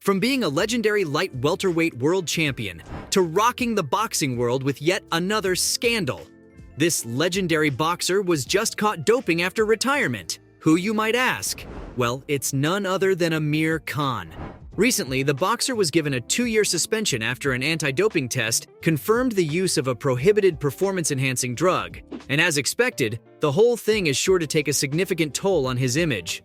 From being a legendary light welterweight world champion to rocking the boxing world with yet another scandal, this legendary boxer was just caught doping after retirement. Who, you might ask? Well, it's none other than Amir Khan. Recently, the boxer was given a 2-year suspension after an anti-doping test confirmed the use of a prohibited performance-enhancing drug. And as expected, the whole thing is sure to take a significant toll on his image.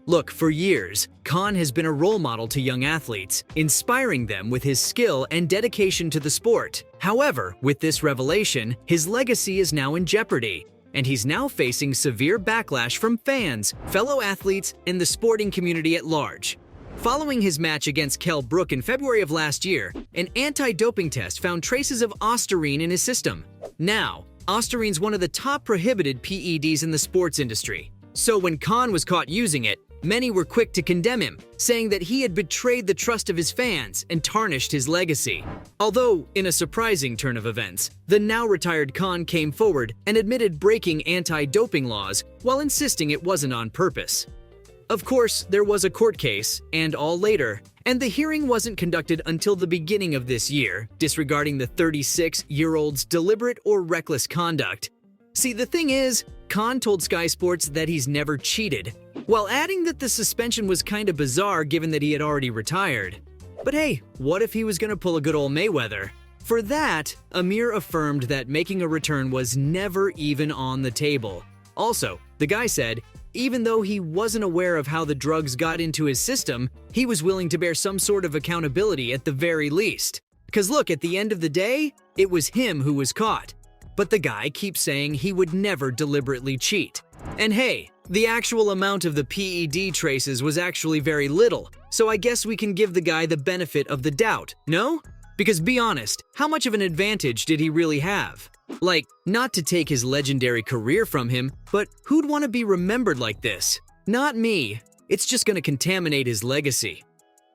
Look, for years, Khan has been a role model to young athletes, inspiring them with his skill and dedication to the sport. However, with this revelation, his legacy is now in jeopardy, and he's now facing severe backlash from fans, fellow athletes, and the sporting community at large. Following his match against Kell Brook in February of last year, an anti-doping test found traces of ostarine in his system. Now, ostarine's one of the top prohibited PEDs in the sports industry. So when Khan was caught using it, many were quick to condemn him, saying that he had betrayed the trust of his fans and tarnished his legacy. Although, in a surprising turn of events, the now-retired Khan came forward and admitted breaking anti-doping laws while insisting it wasn't on purpose. Of course, there was a court case, and all later, and the hearing wasn't conducted until the beginning of this year, disregarding the 36-year-old's deliberate or reckless conduct. See, the thing is, Khan told Sky Sports that he's never cheated, while adding that the suspension was kinda bizarre given that he had already retired. But hey, what if he was gonna pull a good old Mayweather? For that, Amir affirmed that making a return was never even on the table. Also, the guy said, even though he wasn't aware of how the drugs got into his system, he was willing to bear some sort of accountability at the very least. 'Cause look, at the end of the day, it was him who was caught. But the guy keeps saying he would never deliberately cheat. And hey, the actual amount of the PED traces was actually very little, so I guess we can give the guy the benefit of the doubt, no? Because be honest, how much of an advantage did he really have? Like, not to take his legendary career from him, but who'd want to be remembered like this? Not me. It's just gonna contaminate his legacy.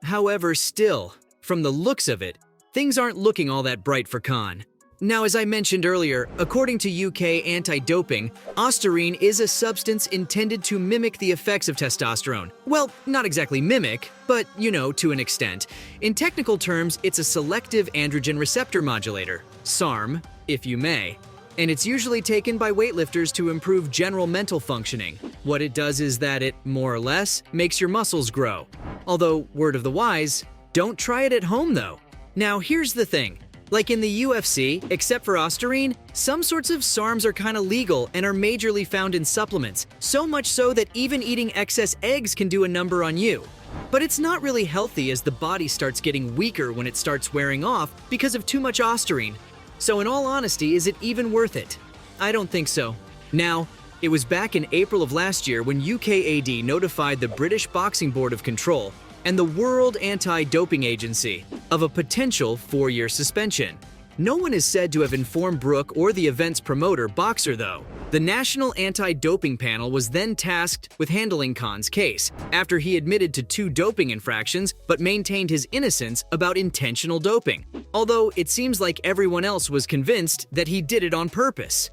However, still, from the looks of it, things aren't looking all that bright for Khan. Now, as I mentioned earlier, according to UK anti-doping, ostarine is a substance intended to mimic the effects of testosterone. Well, not exactly mimic, but, you know, to an extent. In technical terms, it's a selective androgen receptor modulator, SARM, if you may. And it's usually taken by weightlifters to improve general mental functioning. What it does is that it, more or less, makes your muscles grow. Although, word of the wise, don't try it at home though. Now, here's the thing. Like in the UFC, except for ostarine, some sorts of SARMs are kinda legal and are majorly found in supplements, so much so that even eating excess eggs can do a number on you. But it's not really healthy as the body starts getting weaker when it starts wearing off because of too much ostarine. So in all honesty, is it even worth it? I don't think so. Now, it was back in April of last year when UKAD notified the British Boxing Board of Control and the World Anti-Doping Agency of a potential 4-year suspension. No one is said to have informed Brook or the event's promoter, Boxer, though. The National Anti-Doping Panel was then tasked with handling Khan's case, after he admitted to 2 doping infractions but maintained his innocence about intentional doping, although it seems like everyone else was convinced that he did it on purpose.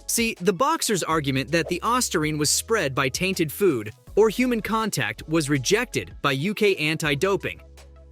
See, the boxer's argument that the ostarine was spread by tainted food or human contact was rejected by UK anti-doping.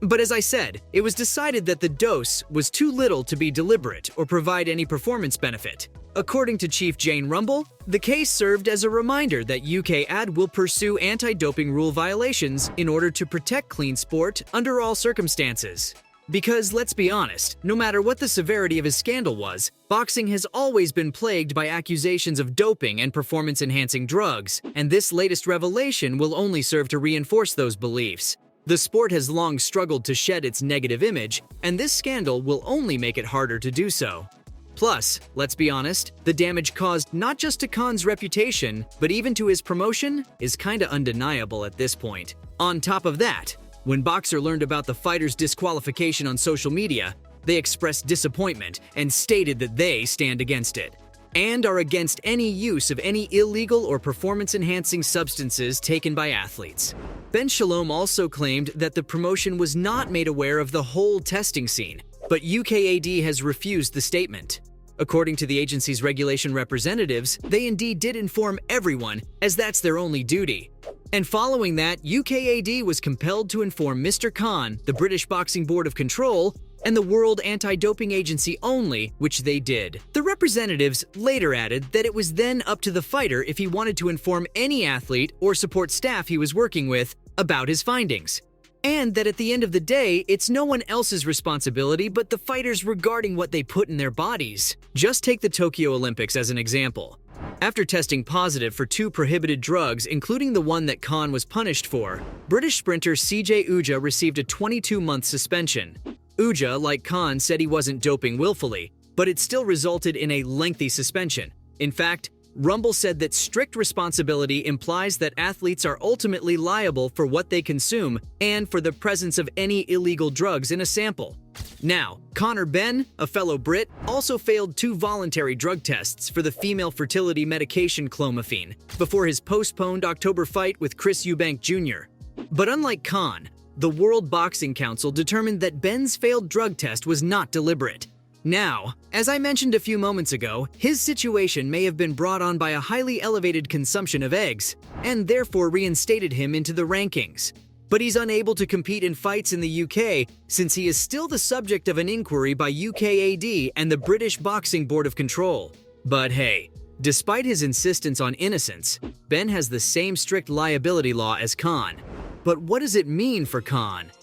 But as I said, it was decided that the dose was too little to be deliberate or provide any performance benefit. According to Chief Jane Rumble, the case served as a reminder that UKAD will pursue anti-doping rule violations in order to protect clean sport under all circumstances. Because let's be honest, no matter what the severity of his scandal was, boxing has always been plagued by accusations of doping and performance-enhancing drugs, and this latest revelation will only serve to reinforce those beliefs. The sport has long struggled to shed its negative image, and this scandal will only make it harder to do so. Plus, let's be honest, the damage caused not just to Khan's reputation, but even to his promotion is kinda undeniable at this point. On top of that, when Boxer learned about the fighter's disqualification on social media, they expressed disappointment and stated that they stand against it, and are against any use of any illegal or performance-enhancing substances taken by athletes. Ben Shalom also claimed that the promotion was not made aware of the whole testing scene, but UKAD has refused the statement. According to the agency's regulation representatives, they indeed did inform everyone, as that's their only duty. And following that, UKAD was compelled to inform Mr. Khan, the British Boxing Board of Control, and the World Anti-Doping Agency only, which they did. The representatives later added that it was then up to the fighter if he wanted to inform any athlete or support staff he was working with about his findings. And that at the end of the day, it's no one else's responsibility but the fighters regarding what they put in their bodies. Just take the Tokyo Olympics as an example. After testing positive for 2 prohibited drugs, including the one that Khan was punished for, British sprinter CJ Uja received a 22-month suspension. Uja, like Khan, said he wasn't doping willfully, but it still resulted in a lengthy suspension. In fact, Rumble said that strict responsibility implies that athletes are ultimately liable for what they consume and for the presence of any illegal drugs in a sample. Now, Conor Benn, a fellow Brit, also failed 2 voluntary drug tests for the female fertility medication clomiphene before his postponed October fight with Chris Eubank Jr. But unlike Khan, the World Boxing Council determined that Benn's failed drug test was not deliberate. Now, as I mentioned a few moments ago, his situation may have been brought on by a highly elevated consumption of eggs, and therefore reinstated him into the rankings. But he's unable to compete in fights in the UK since he is still the subject of an inquiry by UKAD and the British Boxing Board of Control. But hey, despite his insistence on innocence, Benn has the same strict liability law as Khan. But what does it mean for Khan?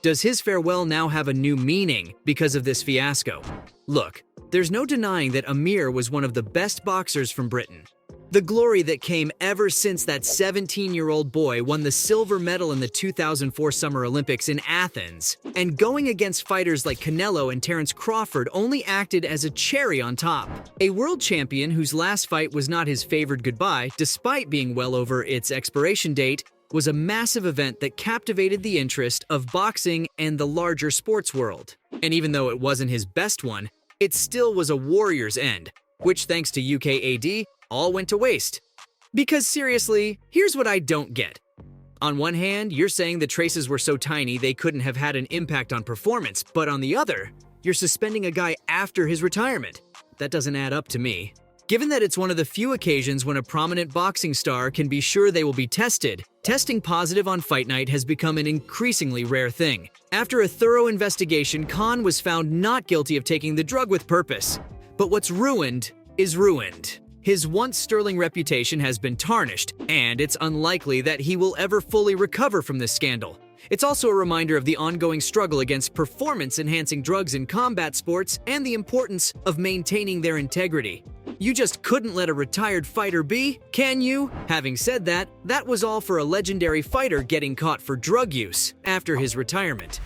Does his farewell now have a new meaning because of this fiasco? Look, there's no denying that Amir was one of the best boxers from Britain. The glory that came ever since that 17-year-old boy won the silver medal in the 2004 Summer Olympics in Athens, and going against fighters like Canelo and Terence Crawford only acted as a cherry on top. A world champion whose last fight was not his favored goodbye, despite being well over its expiration date, was a massive event that captivated the interest of boxing and the larger sports world. And even though it wasn't his best one, it still was a warrior's end, which thanks to UKAD, all went to waste. Because seriously, here's what I don't get. On one hand, you're saying the traces were so tiny they couldn't have had an impact on performance, but on the other, you're suspending a guy after his retirement. That doesn't add up to me. Given that it's one of the few occasions when a prominent boxing star can be sure they will be tested, testing positive on fight night has become an increasingly rare thing. After a thorough investigation, Khan was found not guilty of taking the drug with purpose. But what's ruined is ruined. His once sterling reputation has been tarnished, and it's unlikely that he will ever fully recover from this scandal. It's also a reminder of the ongoing struggle against performance-enhancing drugs in combat sports and the importance of maintaining their integrity. You just couldn't let a retired fighter be, can you? Having said that, that was all for a legendary fighter getting caught for drug use after his retirement.